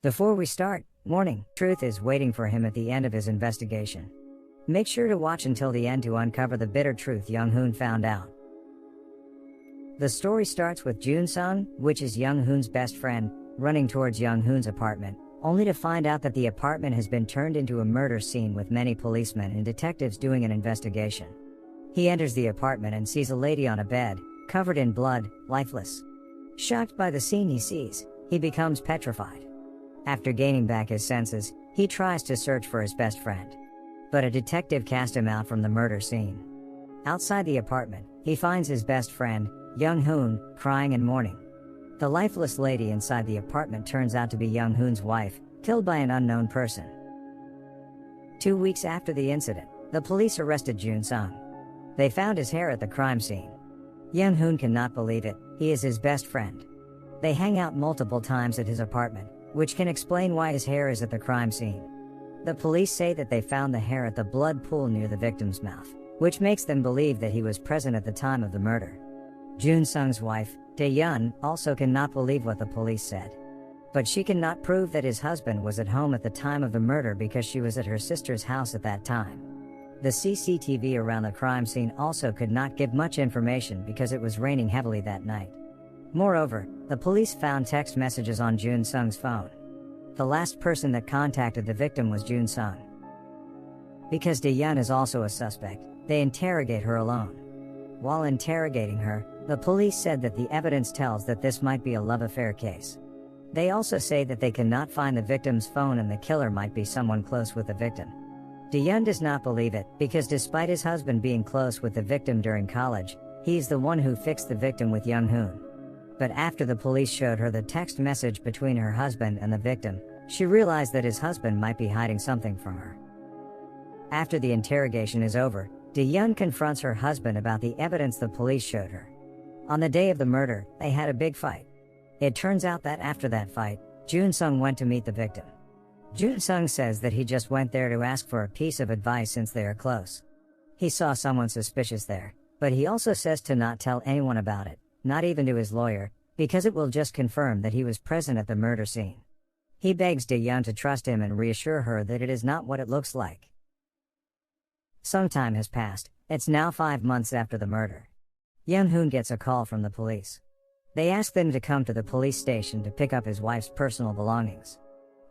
Before we start, warning, truth is waiting for him at the end of his investigation. Make sure to watch until the end to uncover the bitter truth Young-Hoon found out. The story starts with Jun-sung, which is Young-Hoon's best friend, running towards Young-Hoon's apartment, only to find out that the apartment has been turned into a murder scene with many policemen and detectives doing an investigation. He enters the apartment and sees a lady on a bed, covered in blood, lifeless. Shocked by the scene he sees, he becomes petrified. After gaining back his senses, he tries to search for his best friend. But a detective cast him out from the murder scene. Outside the apartment, he finds his best friend, Young-Hoon, crying and mourning. The lifeless lady inside the apartment turns out to be Young-Hoon's wife, killed by an unknown person. 2 weeks after the incident, the police arrested Jun-sung. They found his hair at the crime scene. Young-Hoon cannot believe it, he is his best friend. They hang out multiple times at his apartment, which can explain why his hair is at the crime scene. The police say that they found the hair at the blood pool near the victim's mouth, which makes them believe that he was present at the time of the murder. Jun-sung's wife, Dae-yeon, also cannot believe what the police said. But she cannot prove that his husband was at home at the time of the murder because she was at her sister's house at that time. The CCTV around the crime scene also could not give much information because it was raining heavily that night. Moreover, the police found text messages on Jun-sung's phone. The last person that contacted the victim was Jun-sung. Because Dae-yeon is also a suspect, they interrogate her alone. While interrogating her, the police said that the evidence tells that this might be a love affair case. They also say that they cannot find the victim's phone and the killer might be someone close with the victim. Dae-yeon does not believe it, because despite his husband being close with the victim during college, he's the one who fixed the victim with Young-Hoon. But after the police showed her the text message between her husband and the victim, she realized that his husband might be hiding something from her. After the interrogation is over, Dae-yeon confronts her husband about the evidence the police showed her. On the day of the murder, they had a big fight. It turns out that after that fight, Jun-sung went to meet the victim. Jun-sung says that he just went there to ask for a piece of advice since they are close. He saw someone suspicious there, but he also says to not tell anyone about it, not even to his lawyer, because it will just confirm that he was present at the murder scene. He begs Dae-yeon to trust him and reassure her that it is not what it looks like. Some time has passed, it's now 5 months after the murder. Young-Hoon gets a call from the police. They ask them to come to the police station to pick up his wife's personal belongings.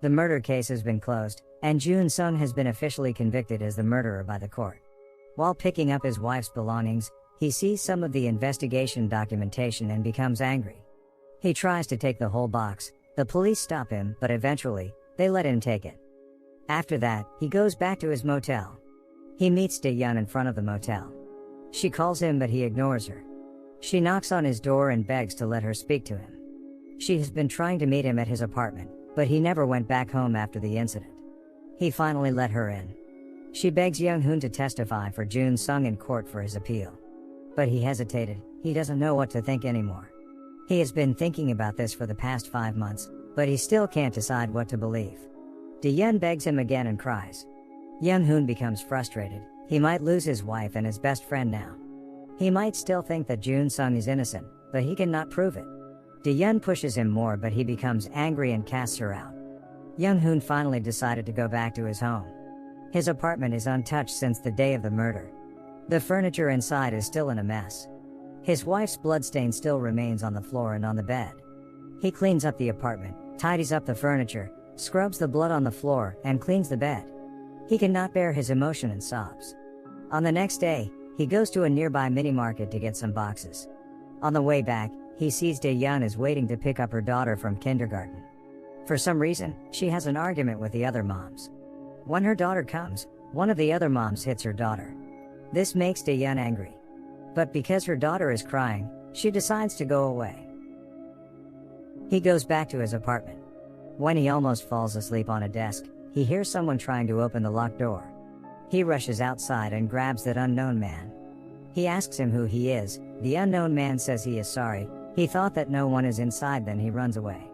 The murder case has been closed, and Jun-sung has been officially convicted as the murderer by the court. While picking up his wife's belongings, he sees some of the investigation documentation and becomes angry. He tries to take the whole box. The police stop him, but eventually, they let him take it. After that, he goes back to his motel. He meets Dae-yeon in front of the motel. She calls him but he ignores her. She knocks on his door and begs to let her speak to him. She has been trying to meet him at his apartment, but he never went back home after the incident. He finally let her in. She begs Young-Hoon to testify for Jun-sung in court for his appeal. But he hesitated, he doesn't know what to think anymore. He has been thinking about this for the past 5 months, but he still can't decide what to believe. Dae-yeon begs him again and cries. Young-Hoon becomes frustrated, he might lose his wife and his best friend now. He might still think that Jun-sung is innocent, but he cannot prove it. Dae-yeon pushes him more but he becomes angry and casts her out. Young-Hoon finally decided to go back to his home. His apartment is untouched since the day of the murder. The furniture inside is still in a mess. His wife's bloodstain still remains on the floor and on the bed. He cleans up the apartment, tidies up the furniture, scrubs the blood on the floor, and cleans the bed. He cannot bear his emotion and sobs. On the next day, he goes to a nearby mini-market to get some boxes. On the way back, he sees Dae-yeon is waiting to pick up her daughter from kindergarten. For some reason, she has an argument with the other moms. When her daughter comes, one of the other moms hits her daughter. This makes Dae-yeon angry. But because her daughter is crying, she decides to go away. He goes back to his apartment. When he almost falls asleep on a desk, he hears someone trying to open the locked door. He rushes outside and grabs that unknown man. He asks him who he is. The unknown man says he is sorry, he thought that no one is inside, then he runs away.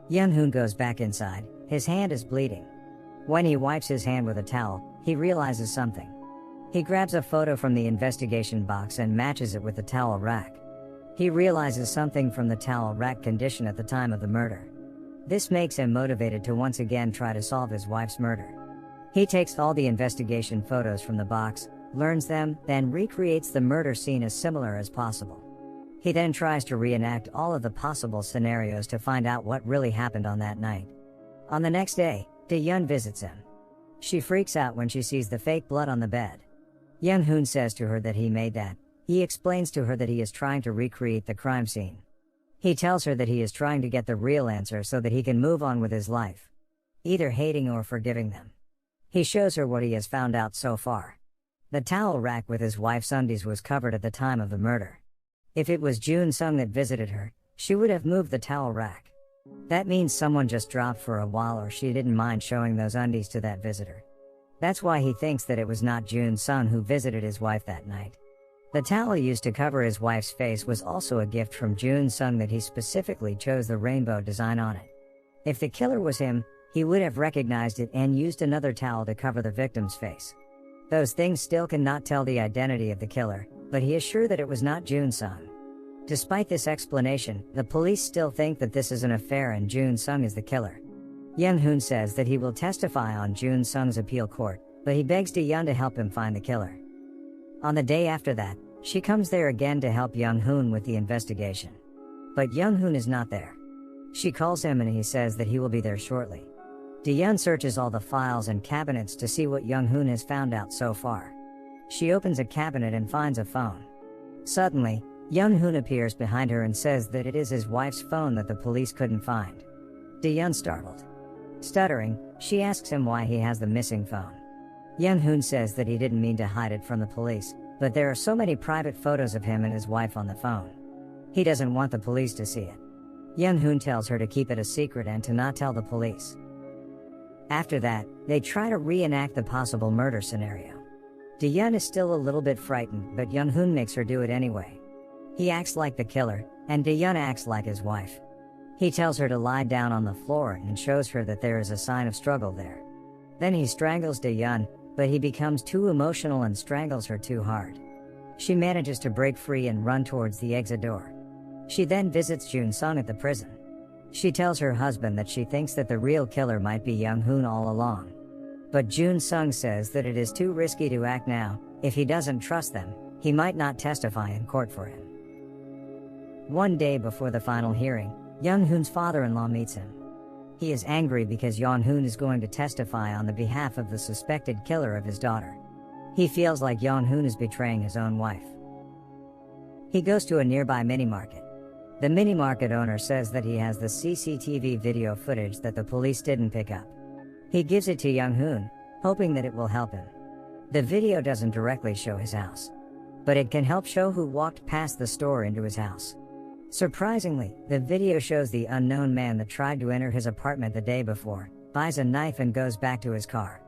Young-Hoon goes back inside, his hand is bleeding. When he wipes his hand with a towel, he realizes something. He grabs a photo from the investigation box and matches it with the towel rack. He realizes something from the towel rack condition at the time of the murder. This makes him motivated to once again try to solve his wife's murder. He takes all the investigation photos from the box, learns them, then recreates the murder scene as similar as possible. He then tries to reenact all of the possible scenarios to find out what really happened on that night. On the next day, Dae-yeon visits him. She freaks out when she sees the fake blood on the bed. Young-Hoon says to her that he made that. He explains to her that he is trying to recreate the crime scene. He tells her that he is trying to get the real answer so that he can move on with his life, either hating or forgiving them. He shows her what he has found out so far. The towel rack with his wife's undies was covered at the time of the murder. If it was Jun-sung that visited her, she would have moved the towel rack. That means someone just dropped for a while, or she didn't mind showing those undies to that visitor. That's why he thinks that it was not Jun-sung who visited his wife that night. The towel used to cover his wife's face was also a gift from Jun-sung that he specifically chose the rainbow design on it. If the killer was him, he would have recognized it and used another towel to cover the victim's face. Those things still cannot tell the identity of the killer, but he is sure that it was not Jun-sung. Despite this explanation, the police still think that this is an affair and Jun-sung is the killer. Young-Hoon says that he will testify on Jun-sung's appeal court, but he begs Dae-yeon to help him find the killer. On the day after that, she comes there again to help Young-Hoon with the investigation. But Young-Hoon is not there. She calls him and he says that he will be there shortly. Dae-yeon searches all the files and cabinets to see what Young-Hoon has found out so far. She opens a cabinet and finds a phone. Suddenly, Young-Hoon appears behind her and says that it is his wife's phone that the police couldn't find. Dae-yeon startled. Stuttering, she asks him why he has the missing phone. Young-Hoon says that he didn't mean to hide it from the police, but there are so many private photos of him and his wife on the phone. He doesn't want the police to see it. Young-Hoon tells her to keep it a secret and to not tell the police. After that, they try to reenact the possible murder scenario. Dae-yeon is still a little bit frightened, but Young-Hoon makes her do it anyway. He acts like the killer, and Dae-yeon acts like his wife. He tells her to lie down on the floor and shows her that there is a sign of struggle there. Then he strangles Dae-yeon, but he becomes too emotional and strangles her too hard. She manages to break free and run towards the exit door. She then visits Jun-sung at the prison. She tells her husband that she thinks that the real killer might be Young-Hoon all along. But Jun-sung says that it is too risky to act now. If he doesn't trust them, he might not testify in court for him. One day before the final hearing, Young-Hoon's father-in-law meets him. He is angry because Young-Hoon is going to testify on the behalf of the suspected killer of his daughter. He feels like Young-Hoon is betraying his own wife. He goes to a nearby mini-market. The mini-market owner says that he has the CCTV video footage that the police didn't pick up. He gives it to Young-Hoon, hoping that it will help him. The video doesn't directly show his house, but it can help show who walked past the store into his house. Surprisingly, the video shows the unknown man that tried to enter his apartment the day before, buys a knife and goes back to his car.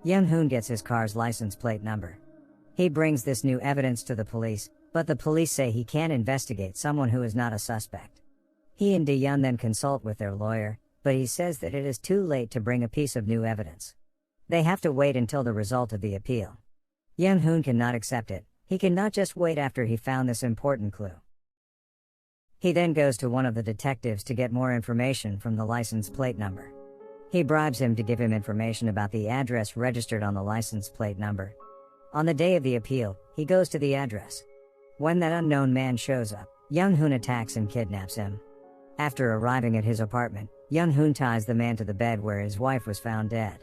Young-Hoon gets his car's license plate number. He brings this new evidence to the police, but the police say he can't investigate someone who is not a suspect. He and Dae-yeon then consult with their lawyer, but he says that it is too late to bring a piece of new evidence. They have to wait until the result of the appeal. Young-Hoon cannot accept it. He cannot just wait after he found this important clue. He then goes to one of the detectives to get more information from the license plate number. He bribes him to give him information about the address registered on the license plate number. On the day of the appeal, he goes to the address. When that unknown man shows up, Young-Hoon attacks and kidnaps him. After arriving at his apartment, Young-Hoon ties the man to the bed where his wife was found dead.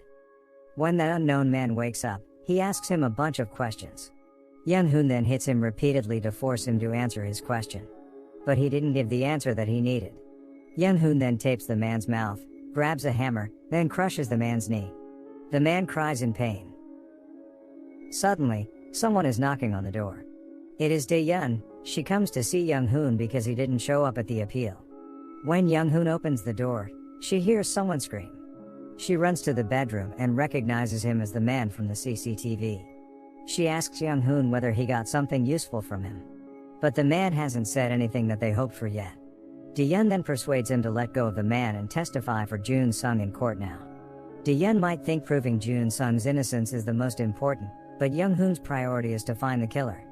When that unknown man wakes up, he asks him a bunch of questions. Young-Hoon then hits him repeatedly to force him to answer his question. But he didn't give the answer that he needed. Young-Hoon then tapes the man's mouth, grabs a hammer, then crushes the man's knee. The man cries in pain. Suddenly, someone is knocking on the door. It is Dae-yeon. She comes to see Young-Hoon because he didn't show up at the appeal. When Young-Hoon opens the door, she hears someone scream. She runs to the bedroom and recognizes him as the man from the CCTV. She asks Young-Hoon whether he got something useful from him. But the man hasn't said anything that they hoped for yet. Dae-yeon then persuades him to let go of the man and testify for Jun-sung in court now. Dae-yeon might think proving Jun-sung's innocence is the most important, but Young-Hoon's priority is to find the killer.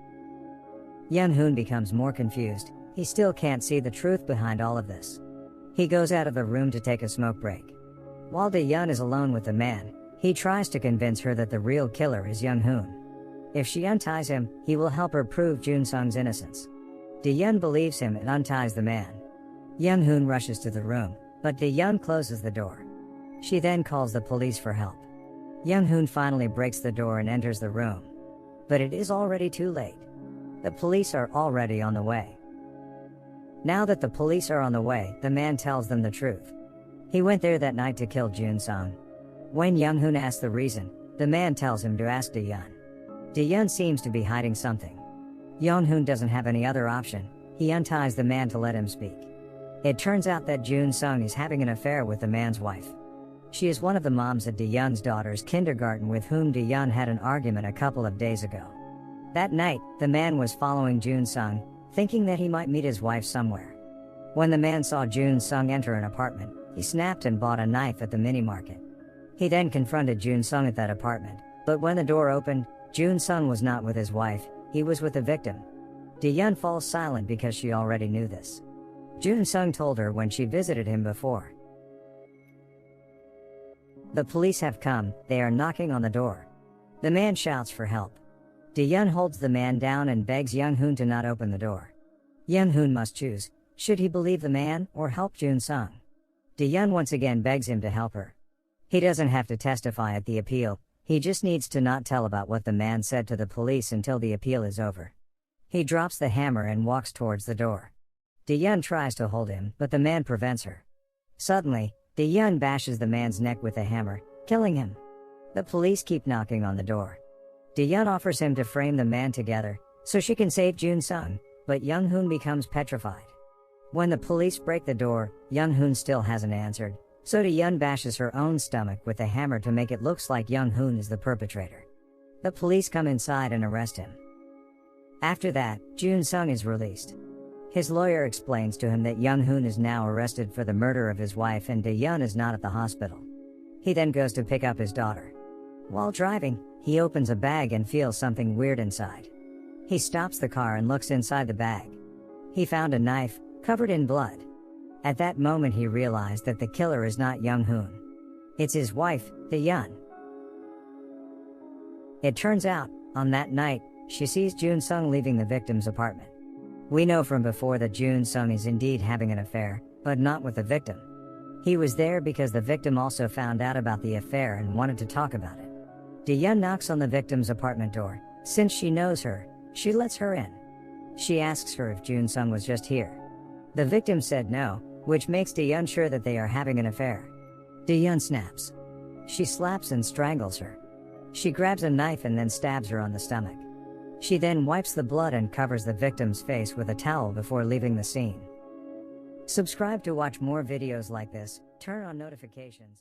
Young-Hoon becomes more confused. He still can't see the truth behind all of this. He goes out of the room to take a smoke break. While Dae-yeon is alone with the man, he tries to convince her that the real killer is Young-Hoon. If she unties him, he will help her prove Jun-sung's innocence. Dae-yeon believes him and unties the man. Young-Hoon rushes to the room, but Dae-yeon closes the door. She then calls the police for help. Young-Hoon finally breaks the door and enters the room. But it is already too late. The police are already on the way. Now that the police are on the way, the man tells them the truth. He went there that night to kill Jun-sung. When Young-Hoon asks the reason, the man tells him to ask Dae-yeon. Dae-yeon seems to be hiding something. Young-Hoon doesn't have any other option. He unties the man to let him speak. It turns out that Jun-sung is having an affair with the man's wife. She is one of the moms at Dae-yeon's daughter's kindergarten with whom Dae-yeon had an argument a couple of days ago. That night, the man was following Jun-sung, thinking that he might meet his wife somewhere. When the man saw Jun-sung enter an apartment, he snapped and bought a knife at the mini-market. He then confronted Jun-sung at that apartment, but when the door opened, Jun-sung was not with his wife, he was with the victim. Dae-yeon falls silent because she already knew this. Jun-sung told her when she visited him before. The police have come, they are knocking on the door. The man shouts for help. Dae-yeon holds the man down and begs Young-Hoon to not open the door. Young-Hoon must choose, should he believe the man or help Jun-sung? Dae-yeon once again begs him to help her. He doesn't have to testify at the appeal, he just needs to not tell about what the man said to the police until the appeal is over. He drops the hammer and walks towards the door. Dae-yeon tries to hold him, but the man prevents her. Suddenly, Dae-yeon bashes the man's neck with a hammer, killing him. The police keep knocking on the door. Dae-yeon offers him to frame the man together, so she can save Jun-sung, but Young-Hoon becomes petrified. When the police break the door, Young-Hoon still hasn't answered, so Dae-yeon bashes her own stomach with the hammer to make it look like Young-Hoon is the perpetrator. The police come inside and arrest him. After that, Jun-sung is released. His lawyer explains to him that Young-Hoon is now arrested for the murder of his wife and Dae-yeon is not at the hospital. He then goes to pick up his daughter. While driving, he opens a bag and feels something weird inside. He stops the car and looks inside the bag. He found a knife, covered in blood. At that moment he realized that the killer is not Young-Hoon. It's his wife, Dae-yeon. It turns out, on that night, she sees Jun-sung leaving the victim's apartment. We know from before that Jun-sung is indeed having an affair, but not with the victim. He was there because the victim also found out about the affair and wanted to talk about it. Dae-yeon knocks on the victim's apartment door. Since she knows her, she lets her in. She asks her if Jun-sung was just here. The victim said no, which makes Dae-yeon sure that they are having an affair. Dae-yeon snaps. She slaps and strangles her. She grabs a knife and then stabs her on the stomach. She then wipes the blood and covers the victim's face with a towel before leaving the scene. Subscribe to watch more videos like this, turn on notifications.